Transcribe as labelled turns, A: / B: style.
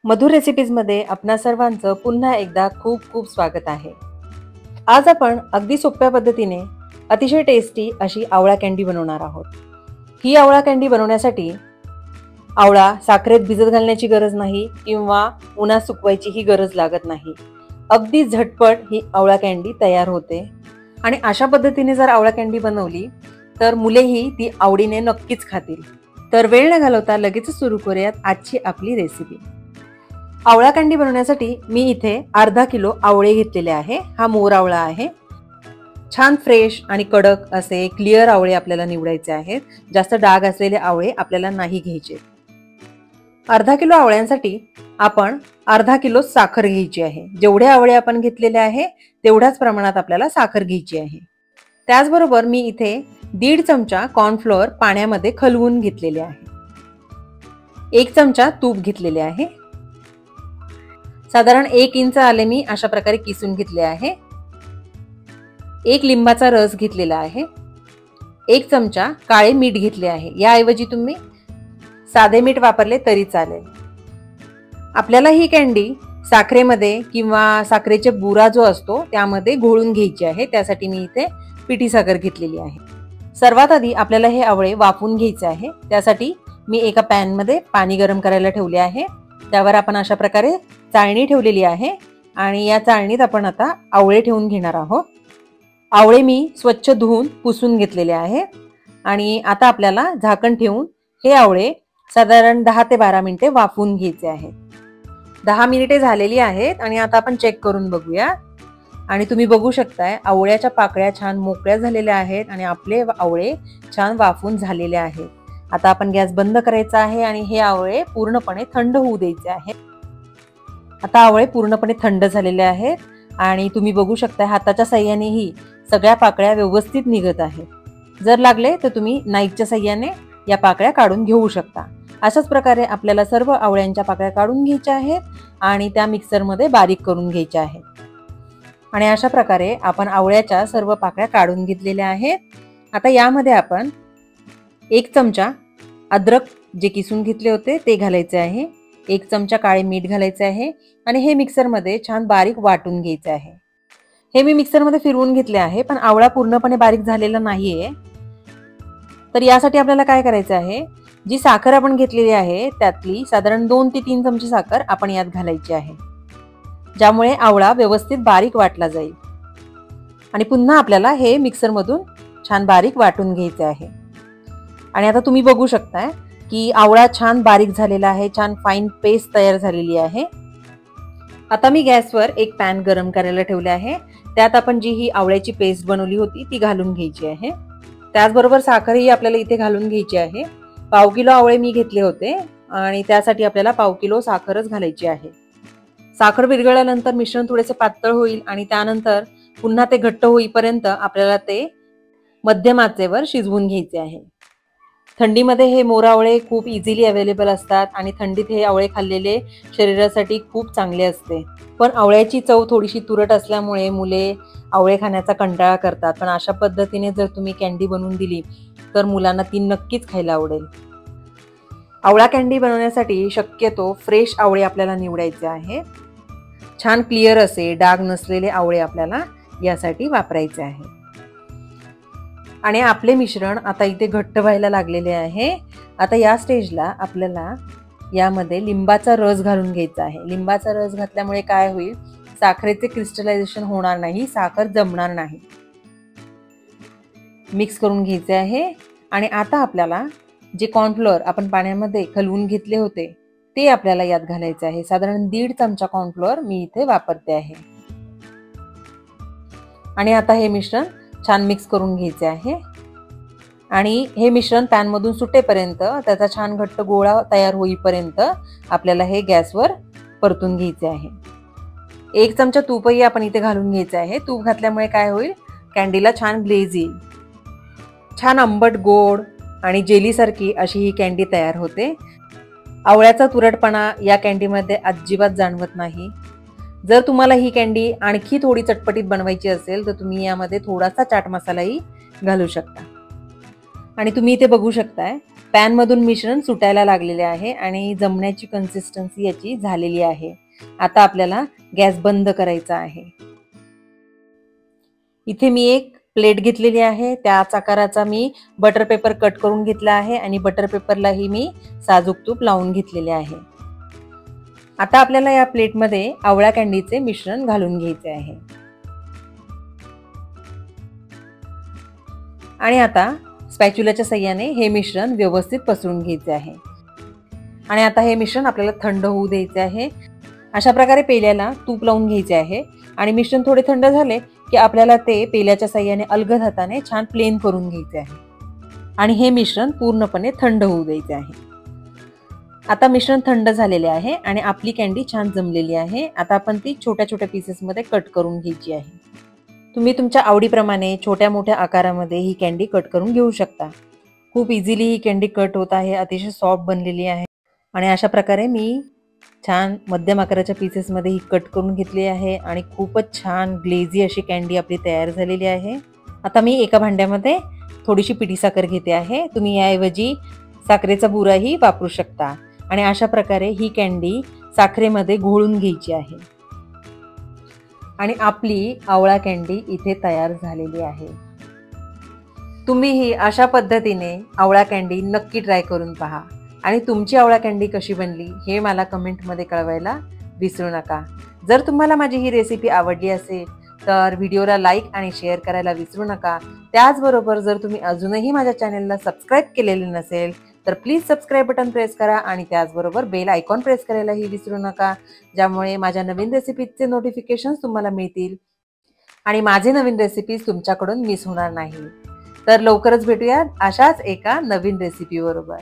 A: मधुर रेसिपीजमध्ये आपणा सर्वांचं पुन्हा एकदा खूप खूप स्वागत आहे। आज आपण अगदी सोप्या पद्धतीने अतिशय टेस्टी अशी आवळा कँडी बनवणार आहोत। ही आवळा कँडी बनवण्यासाठी आवळा साखरेत भिजत घालण्याची गरज नाही किंवा उन्हात सुकवायची ही गरज लागत नाही। अगदी झटपट ही आवळा कँडी तयार होते आणि अशा पद्धतीने जर आवळा कँडी बनवली तर मुलेही ती आवडीने नक्कीच खातील। तर वेळ न घालवता लगेच सुरू करूयात आजची आपली रेसिपी। आवळा कँडी बनवण्यासाठी मी इथे अर्धा किलो आवळे घेतलेले आहे। हा मोर आवळा आहे। छान फ्रेश आणि कडक असे क्लिअर आवळे आपल्याला निवडायचे आहेत। जास्त डाग असलेले आवळे आपल्याला नाही घ्यायचे। अर्धा किलो आवळ्यांसाठी आपण अर्धा किलो साखर घ्यायची आहे। जेवढे आवळे आपण घेतलेले आहे तेवढ्याच प्रमाणात आपल्याला साखर घ्यायची आहे। त्याचबरोबर मी इथे 1.5 चमचा कॉर्नफ्लोअर पाण्यामध्ये खलवून घेतलेले आहे। 1 चमचा तूप घेतलेले आहे। साधारण 1 इंच आले मी अशा प्रकारे किसून घेतले आहे। 1 लिंबाचा रस घेतलेला आहे। 1 चमचा काळे मीठ घेतले आहे। याऐवजी तुम्ही साधे मीठ वापरले तरी चालेल। आपल्याला ही कँडी साखरेमध्ये किंवा साखरेचे बुरा जो असतो त्यामध्ये घोळून घ्यायची आहे। त्यासाठी मी इथे पिठी साखर घेतलेली आहे। सर्वात आधी आपल्याला हे आवळे वाफवून घ्यायचे आहे। त्यासाठी मी एका पॅन मध्ये पाणी गरम करायला ठेवले आहे। त्यावर आपण अशा प्रकारे चाळणी ठेवलेली आहे आणि या चाळणीत आपण आता आवळे ठेवून घेणार आहोत। आवळे मी स्वच्छ धुवून पुसून घेतलेले आहे आणि आता आपल्याला झाकण ठेवून हे आवळे साधारण 10 ते 12 मिनिटे वाफवून घ्यायचे आहेत। 10 मिनिटे झालेली आहेत आणि आता आपण चेक करून बघूया। आणि तुम्ही बघू शकताय आवळ्याच्या पाकळ्या छान मोकळ्या झालेल्या आहेत आणि आपले आवळे छान वाफवून झालेले आहेत। आता आपण गॅस बंद करायचा आहे आणि हे आवळे पूर्णपणे थंड होऊ द्यायचे आहेत। आता आवळे पूर्णपणे थंड झालेले आहेत आणि तुम्ही बघू शकता हाताच्या साहाय्यानेही सगळ्या पाकळ्या व्यवस्थित निघत आहेत। जर लागले तर तुम्ही नाईफच्या साहाय्याने या पाकळ्या काढून घेऊ शकता। अशाच प्रकारे आपल्याला सर्व आवळ्यांच्या पाकळ्या काढून घ्यायच्या आहेत आणि त्या मिक्सरमध्ये बारीक करून घ्यायच्या आहेत। आणि अशा प्रकारे आपण आवळ्याच्या सर्व पाकळ्या काढून घेतलेल्या आहेत। आता यामध्ये आपण 1 चमचा अद्रक जे किसून घेतले होते ते घालायचे आहे। 1 चमचा काळे मीठ घालायचे आहे आणि हे मिक्सरमध्ये छान बारीक वाटून घ्यायचे आहे। हे मी मिक्सरमध्ये फिरवून घेतले आहे पण आवळा पूर्णपणे बारीक झालेला नाहीये। तर यासाठी आपल्याला काय करायचं आहे, जी साखर आपण घेतलेली आहे त्यातली साधारण 2 ते 3 चमचे साखर आपण यात घालायची आहे, ज्यामुळे आवळा व्यवस्थित बारीक वाटला जाईल। आणि पुन्हा आपल्याला हे मिक्सरमधून छान बारीक वाटून घ्यायचे आहे। आणि आता तुम्ही बघू शकताय की आवळा छान बारीक झालेला आहे, छान फाईन पेस्ट तयार झालेली आहे। आता मी गॅसवर एक पॅन गरम करायला ठेवले आहे। त्यात आपण जी ही आवळ्याची पेस्ट बनवली होती ती घालून घ्यायची आहे। त्याचबरोबर साखरही आपल्याला इथे घालून घ्यायची आहे। पाव किलो आवळे मी घेतले होते आणि त्यासाठी आपल्याला पाव किलो साखरच घालायची आहे। साखर विरघळल्यानंतर मिश्रण थोडेसे पातळ होईल आणि त्यानंतर पुन्हा ते घट्ट होईपर्यंत आपल्याला ते मध्यम आचेवर शिजवून घ्यायचे आहे। थंडीमध्ये हे मोर आवळे खूप इझिली अवेलेबल असतात आणि थंडीत हे आवळे खाल्लेले शरीरासाठी खूप चांगले असते। पण आवळ्याची चव थोडीशी तुरट असल्यामुळे मुले आवळे खाण्याचा कंटाळा करतात। पण अशा पद्धतीने जर तुम्ही कँडी बनवून दिली तर मुलांना ती नक्कीच खायला आवडेल। आवळा कँडी बनवण्यासाठी शक्यतो फ्रेश आवळे आपल्याला निवडायचे आहे। छान क्लिअर असे डाग नसलेले आवळे आपल्याला यासाठी वापरायचे आहे। आणि आपले मिश्रण आता इथे घट्ट व्हायला लागलेले आहे। आता या स्टेजला आपल्याला यामध्ये लिंबाचा रस घालून घ्यायचा आहे। लिंबाचा रस घातल्यामुळे काय होईल, साखरेचे क्रिस्टलायझेशन होणार नाही, साखर जमणार नाही। मिक्स करून घ्यायचे आहे आणि आता आपल्याला जे कॉर्नफ्लोअर आपण पाण्यामध्ये खलवून घेतले होते ते आपल्याला यात घालायचे आहे। साधारण 1.5 चमचा कॉर्नफ्लोअर मी इथे वापरते आहे। आणि आता हे मिश्रण छान मिक्स करून घ्यायचे आहे आणि हे मिश्रण पॅन मधून सुटेपर्यंत, त्याचा छान घट्ट गोळा तयार होईपर्यंत आपल्याला हे गॅसवर परतून घ्यायचे आहे। 1 चमचा तूपही आपण इथे घालून घ्यायचे आहे। तूप घातल्यामुळे काय होईल, कँडीला छान ग्लेज येईल। छान आंबट गोड आणि जेली सारखी अशी ही कँडी तयार होते। आवळ्याचा तुरटपणा या कँडीमध्ये अजिबात जाणवत नाही। जर तुम्हाला ही कँडी आणखी थोडी चटपटीत बनवायची असेल तर तुम्ही यामध्ये थोडासा चाट मसालाही घालू शकता। आणि तुम्ही इथे बघू शकताय पॅन मधून मिश्रण सुटायला लागलेले आहे आणि जमण्याची कन्सिस्टन्सी याची झालेली आहे. आता आपल्याला गॅस बंद करायचा आहे. इथे मी एक प्लेट घेतलेली आहे, त्याच आकाराचा मी बटर पेपर कट करून घेतला आहे आणि बटर पेपरलाही मी साजूक तूप लावून घेतलेले आहे. आता आपल्याला या प्लेटमध्ये आवळा कँडीचे मिश्रण घालून घ्यायचे आहे. आणि आता स्पॅच्युलाच्या साहाय्याने हे मिश्रण व्यवस्थित पसरून घ्यायचे आहे. आणि आता हे मिश्रण आपल्याला थंड होऊ द्यायचे आहे. अशा प्रकारे पेल्याला तूप लावून घ्यायचे आहे आणि मिश्रण थोडे थंड झाले की आपल्याला ते पेल्याच्या साहाय्याने अलगद हाताने छान प्लेन करून घ्यायचे आहे. आणि हे मिश्रण पूर्णपणे थंड होऊ द्यायचे आहे. आता मिश्रण थंड झालेले आहे आणि आपली कँडी छान जमलेली आहे. आता आपण ती छोट्या छोट्या पीसेसमध्ये कट करून घ्यायची आहे. तुम्ही तुमच्या आवडीप्रमाणे छोट्या मोठ्या आकारामध्ये ही कँडी कट करून घेऊ शकता. खूप इझिली ही कँडी कट होत आहे, अतिशय सॉफ्ट बनलेली आहे. आणि अशा प्रकारे मी छान मध्यम आकाराच्या पीसेसमध्ये ही कट करून घेतली आहे आणि खूपच छान ग्लेझी अशी कँडी आपली तयार झालेली आहे. आता मी एका भांड्यामध्ये थोडीशी पिठी साखर घेते आहे. तुम्ही याऐवजी साखरेचा बुराही वापरू शकता. आणि अशा प्रकारे ही कँडी साखरेमध्ये घोळून घ्यायची आहे. आणि आपली आवळा कँडी इथे तयार झालेली आहे. तुम्हीही अशा पद्धतीने आवळा कँडी नक्की ट्राय करून पहा आणि तुमची आवळा कँडी कशी बनली हे मला कमेंटमध्ये कळवायला विसरू नका. जर तुम्हाला माझी ही रेसिपी आवडली असेल तर व्हिडिओला लाईक आणि शेअर करायला विसरू नका. त्याचबरोबर जर तुम्ही अजूनही माझ्या चॅनलला सबस्क्राईब केलेले नसेल तर प्लीज सबस्क्राईब बटन प्रेस करा आणि त्याचबरोबर बेल आयकॉन प्रेस करायलाही विसरू नका, ज्यामुळे माझ्या नवीन रेसिपीजचे नोटिफिकेशन्स तुम्हाला मिळतील आणि माझे नवीन रेसिपीज तुमच्याकडून मिस होणार नाही. तर लवकरच भेटूया अशाच एका नवीन रेसिपी बरोबर.